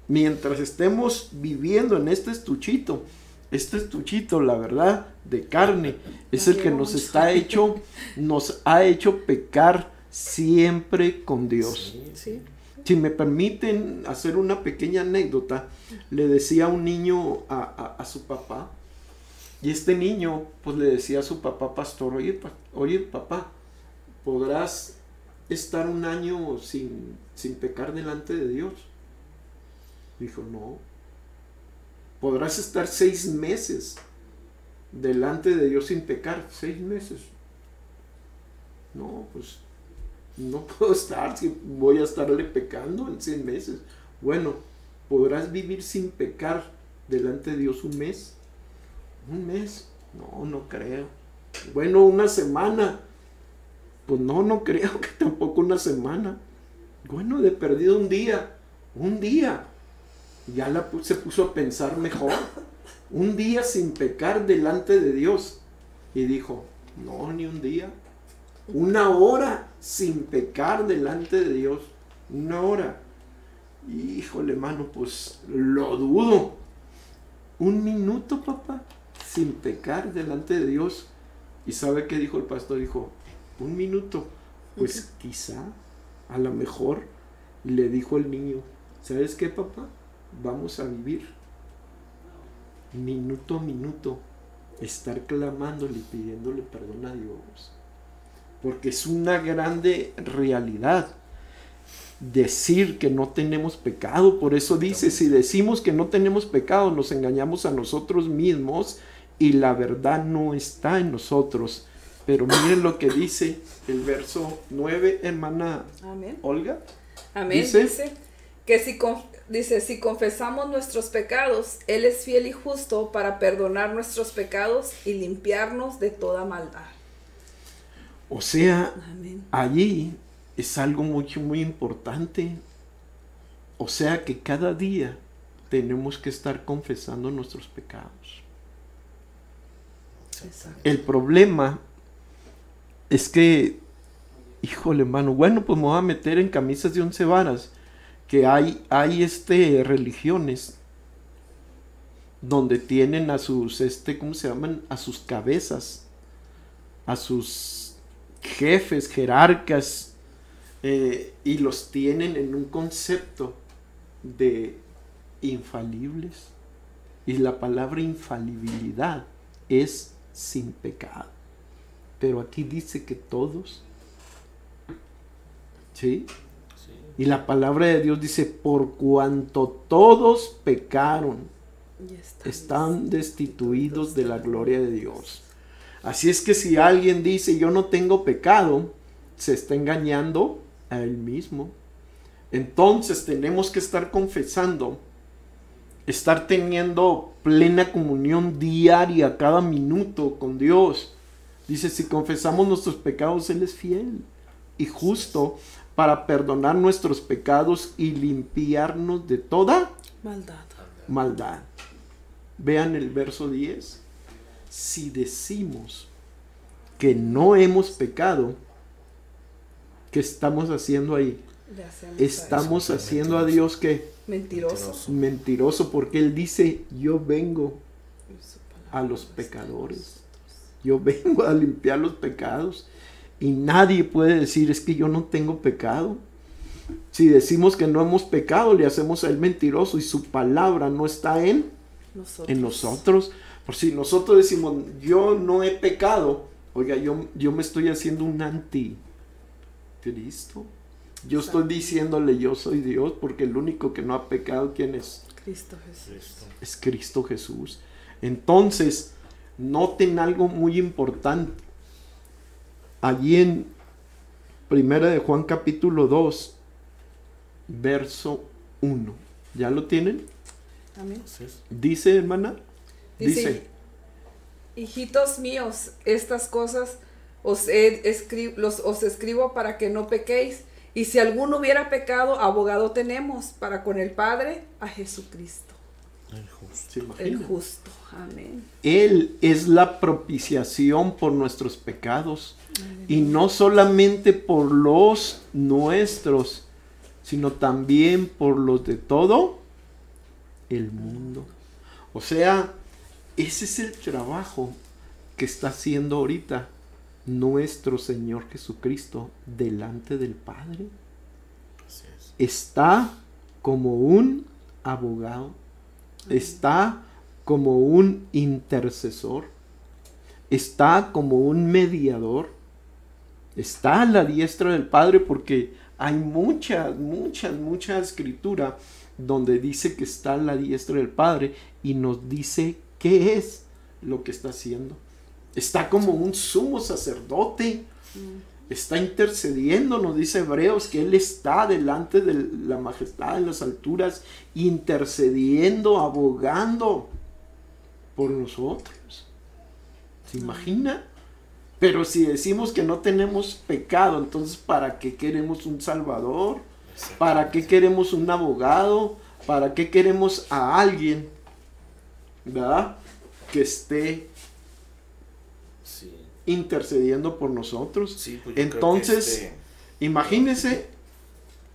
Mientras estemos viviendo en este estuchito, este estuchito, la verdad, de carne, es el que nos ha hecho pecar siempre con Dios. Sí. Si me permiten hacer una pequeña anécdota, le decía un niño a su papá, y este niño pues le decía a su papá pastor, oye papá, ¿podrás estar un año sin pecar delante de Dios? Dijo, no. ¿Podrás estar 6 meses delante de Dios sin pecar? 6 meses. No, pues no puedo estar, si voy a estarle pecando en 6 meses. Bueno, ¿podrás vivir sin pecar delante de Dios un mes? ¿Un mes? No, no creo. Bueno, una semana. Pues no creo que tampoco una semana. Bueno, de perdido un día. Ya se puso a pensar mejor. Un día sin pecar delante de Dios. Y dijo, no, ni un día. 1 hora sin pecar delante de Dios. 1 hora. Híjole, hermano, pues lo dudo. 1 minuto, papá, sin pecar delante de Dios. ¿Y sabe qué dijo el pastor? Dijo, 1 minuto. Pues quizá, a lo mejor, le dijo el niño, ¿sabes qué, papá? Vamos a vivir minuto a minuto, estar clamándole y pidiéndole perdón a Dios. Porque es una grande realidad decir que no tenemos pecado. Por eso dice, si decimos que no tenemos pecado, nos engañamos a nosotros mismos y la verdad no está en nosotros. Pero miren lo que dice el verso 9, hermana. Amén. Olga. Amén. Dice que si confesamos nuestros pecados, Él es fiel y justo para perdonar nuestros pecados y limpiarnos de toda maldad. O sea, Amén. allí es algo muy, muy importante. O sea que cada día tenemos que estar confesando nuestros pecados. Exacto. El problema es que, híjole, hermano, bueno, pues me voy a meter en camisas de 11 varas. Que hay religiones donde tienen a sus, ¿cómo se llaman? A sus cabezas, a sus jefes, jerarcas, y los tienen en un concepto de infalibles. Y la palabra infalibilidad es sin pecado. Pero aquí dice que todos, ¿sí? Y la palabra de Dios dice, por cuanto todos pecaron, están destituidos de la gloria de Dios. Así es que si alguien dice, yo no tengo pecado, se está engañando a él mismo. Entonces tenemos que estar confesando, estar teniendo plena comunión diaria, cada minuto con Dios. Dice, si confesamos nuestros pecados, Él es fiel y justo para perdonar nuestros pecados y limpiarnos de toda maldad. Vean el verso 10. Si decimos que no hemos pecado, ¿qué estamos haciendo ahí? Estamos haciendo a Dios ¿qué? Mentiroso, porque Él dice, yo vengo a los pecadores. Yo vengo a limpiar los pecados. Y nadie puede decir, es que yo no tengo pecado. Si decimos que no hemos pecado, le hacemos a Él mentiroso y su palabra no está en nosotros. Por si nosotros decimos, yo no he pecado, oiga, yo me estoy haciendo un anticristo. Yo estoy diciéndole, yo soy Dios, porque el único que no ha pecado, ¿quién es? Cristo Jesús. Es Cristo Jesús. Entonces, noten algo muy importante. Allí en 1 de Juan capítulo 2, verso 1. ¿Ya lo tienen? Amén. Dice, hermana. Dice, hijitos míos, estas cosas os escribo para que no pequéis. Y si alguno hubiera pecado, abogado tenemos para con el Padre, a Jesucristo. El justo. Amén. Él es la propiciación por nuestros pecados. Amén. Y no solamente por los nuestros, sino también por los de todo el mundo. O sea, ese es el trabajo que está haciendo ahorita nuestro Señor Jesucristo delante del Padre. Así es. Está como un abogado, está como un intercesor, está como un mediador, está a la diestra del Padre, porque hay mucha escritura donde dice que está a la diestra del Padre y nos dice qué es lo que está haciendo. Está como un sumo sacerdote, está intercediendo, nos dice Hebreos, que Él está delante de la majestad en las alturas, intercediendo, abogando por nosotros. ¿Se imagina? Pero si decimos que no tenemos pecado, entonces ¿para qué queremos un Salvador? ¿Para qué queremos un abogado? ¿Para qué queremos a alguien, ¿verdad?, que esté intercediendo por nosotros? Sí, pues entonces, imagínese,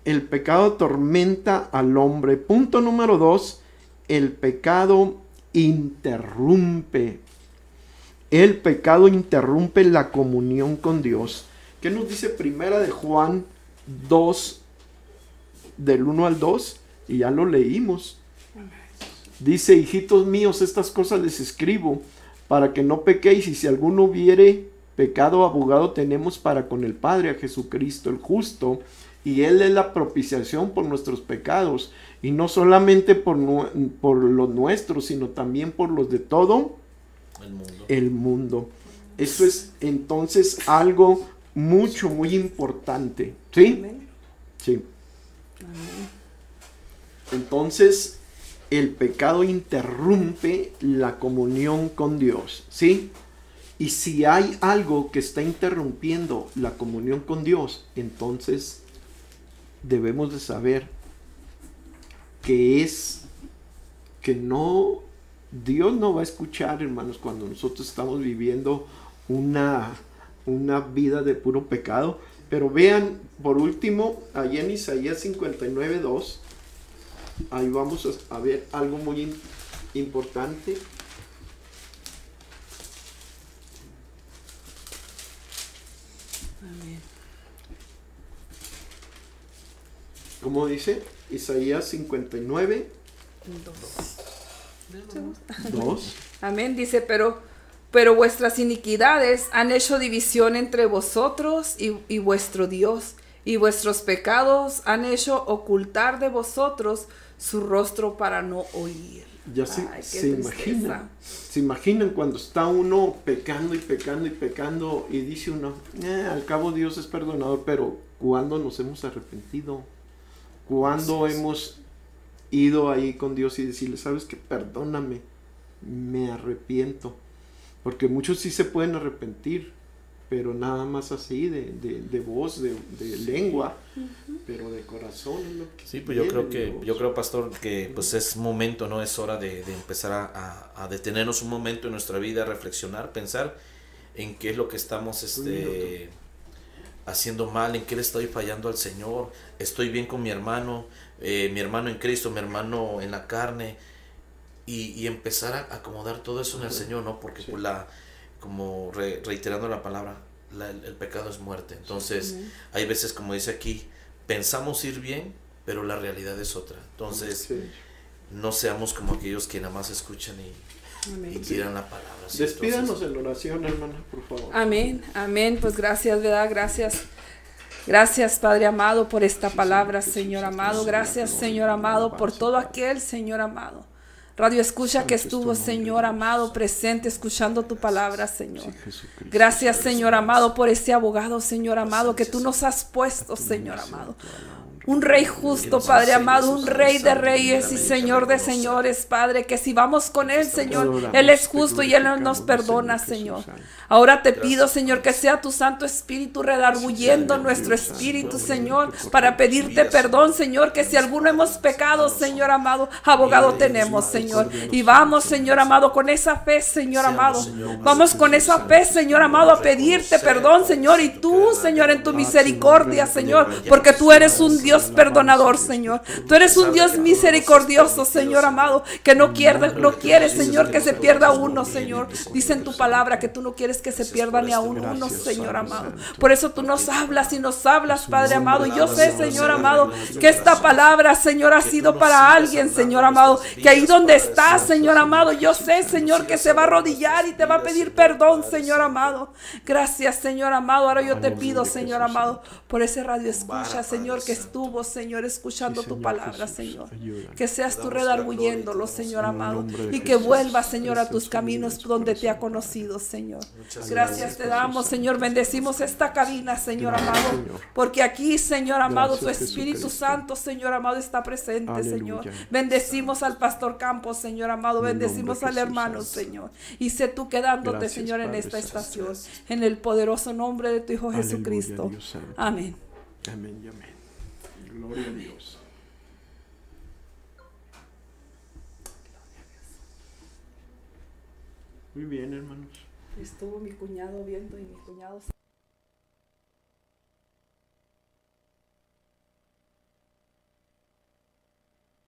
el pecado atormenta al hombre. Punto número 2, el pecado interrumpe. El pecado interrumpe la comunión con Dios. ¿Qué nos dice Primera de Juan 2, del 1 al 2? Y ya lo leímos. Dice: hijitos míos, estas cosas les escribo para que no pequéis, y si alguno hubiere pecado, abogado tenemos para con el Padre, a Jesucristo el justo, y Él es la propiciación por nuestros pecados, y no solamente por los nuestros, sino también por los de todo el mundo. Eso es entonces algo muy importante. ¿Sí? Amén. Sí. Amén. Entonces, el pecado interrumpe la comunión con Dios, ¿sí? Y si hay algo que está interrumpiendo la comunión con Dios, entonces debemos de saber que Dios no va a escuchar, hermanos, cuando nosotros estamos viviendo una vida de puro pecado. Pero vean, por último, allá en Isaías 59:2, ahí vamos a ver algo muy importante. Amén. ¿Cómo dice? Isaías 59, 2. Amén. Dice, pero vuestras iniquidades han hecho división entre vosotros y vuestro Dios, y vuestros pecados han hecho ocultar de vosotros su rostro para no oír. Ya se imaginan cuando está uno pecando y dice uno, al cabo Dios es perdonador, pero ¿cuándo nos hemos arrepentido? ¿Cuándo hemos ido ahí con Dios y decirle, sabes que perdóname, me arrepiento? Porque muchos sí se pueden arrepentir, pero nada más así, de voz, de lengua, pero de corazón es lo que sí, pues yo creo, pastor, que pues es momento, ¿no? Es hora de empezar a detenernos un momento en nuestra vida, a reflexionar, pensar en qué es lo que estamos haciendo mal, en qué le estoy fallando al Señor. Estoy bien con mi hermano en Cristo, mi hermano en la carne, y empezar a acomodar todo eso en el Señor, ¿no? Porque pues como reiterando la palabra, el pecado es muerte. Entonces hay veces, como dice aquí, pensamos ir bien, pero la realidad es otra. Entonces no seamos como aquellos que nada más escuchan y tiran la palabra. ¿Sí? Despídanos en oración, hermana, por favor. Amén, amén. Pues gracias, ¿verdad? Gracias, Padre amado, por esta palabra, Señor amado. Gracias, Señor amado, por todo aquel, Señor amado, Radio Escucha que estuvo, Señor amado, presente, escuchando tu palabra, Señor. Gracias, Señor amado, por ese abogado, Señor amado, que tú nos has puesto, Señor amado. Un rey justo, Padre amado, un rey de reyes y Señor de señores, Padre, que si vamos con Él, Señor, Él es justo y Él nos perdona, Señor. Ahora te pido, Señor, que sea tu Santo Espíritu redarguyendo nuestro espíritu, Señor, para pedirte perdón, Señor, que si alguno hemos pecado, Señor amado, abogado tenemos, Señor. Y vamos, Señor amado, con esa fe, Señor amado. Vamos con esa fe, Señor amado, a pedirte perdón, Señor. Y tú, Señor, en tu misericordia, Señor, porque tú eres un Dios Dios perdonador, Señor. Tú eres un Dios misericordioso, Señor amado, que no quiere, Señor, que se pierda uno, Señor. Dice en tu palabra que tú no quieres que se pierda ni a uno, Señor amado. Por eso tú nos hablas y nos hablas, Padre amado. Y yo sé, Señor amado, que esta palabra, Señor, ha sido para alguien, Señor amado, que ahí donde estás, Señor amado, yo sé, Señor, que se va a arrodillar y te va a pedir perdón, Señor amado. Gracias, Señor amado. Ahora yo te pido, Señor amado, por ese radio escucha, Señor, que estuvo, Señor, escuchando tu palabra, Señor. Que seas tú redarguyéndolo, Señor amado, y que vuelva, Señor, a tus caminos donde te ha conocido, Señor. Gracias te damos, Señor. Bendecimos esta cabina, Señor amado, porque aquí, Señor amado, tu Espíritu Santo, Señor amado, está presente, Señor. Bendecimos al pastor Campos, Señor amado. Bendecimos al hermano, Señor. Y sé tú quedándote, Señor, en esta estación. En el poderoso nombre de tu Hijo Jesucristo. Amén. Amén y amén. Gloria a Dios. Muy bien, hermanos. Estuvo mi cuñado viendo y mi cuñado...